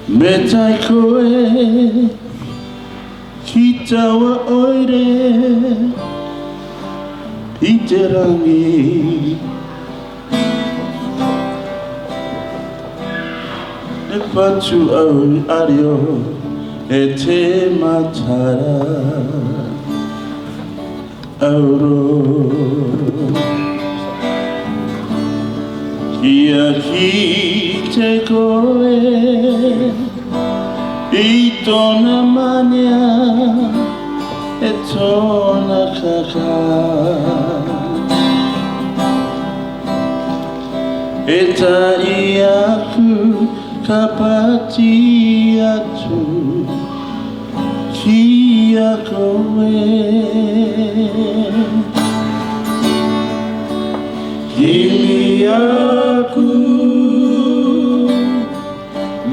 Me tai koe ki taua oire I te rangi E patu au ario e te matara auro Kia ki te koe I tōna mania e tōna kaka E tai aku ka pati atu kia koe Kimi aku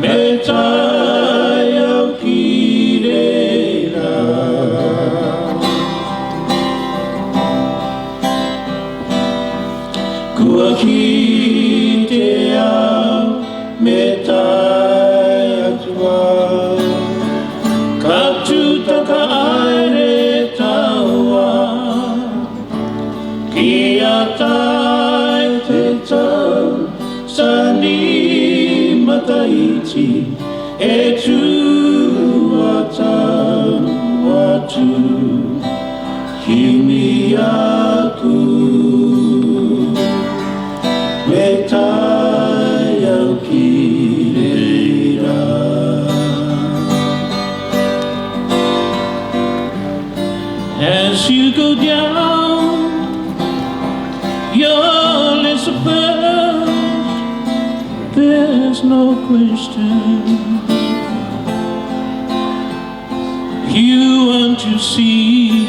me tai au ki reira Kua ki te au me tai atua Ka tūtaka aere taua Kia tai te tau Sani mataiti E tu atau atu Kimi aku Me tai au ki reira As you go down Your list of birds There's no question You want to see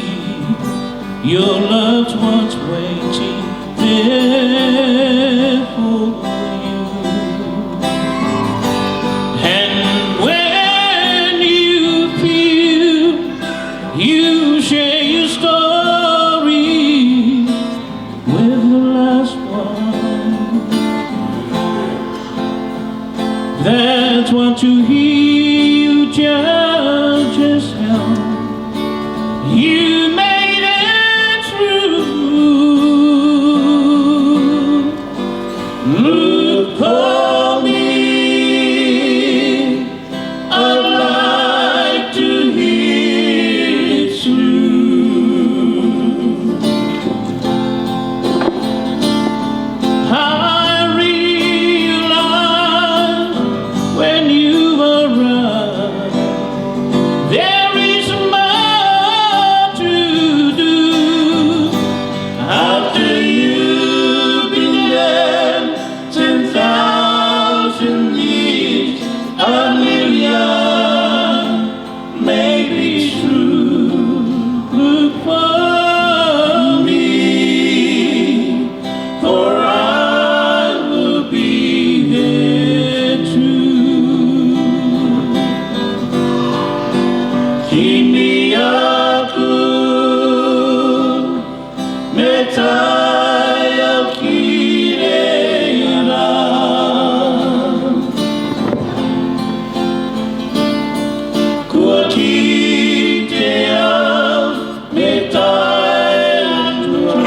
Your loved ones waiting there for you And when you feel You share your story With the last one That's what to hear you just help You made it through Look for me I'd like to hear it through I realize when you arrive There is more to do After you've been there 10,000 years A million maybe true Look for me For I will be there too Kimi aku me tai au ki reira Kua ki te au me tai atua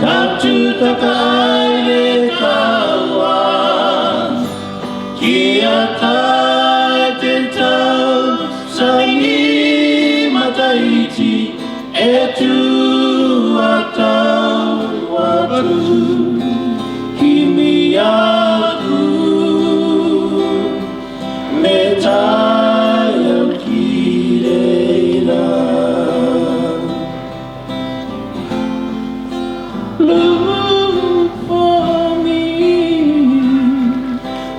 Ka tūtaka aere kaua Kia tai te tau Sangi mataiti e tu atau atu Kimi aku me tai au ki reira Look for me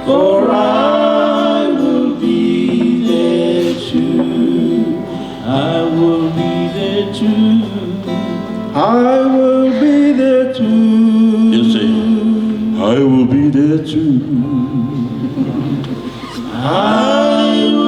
For I will be there too I will be there too I will be there too You say I will be there too I will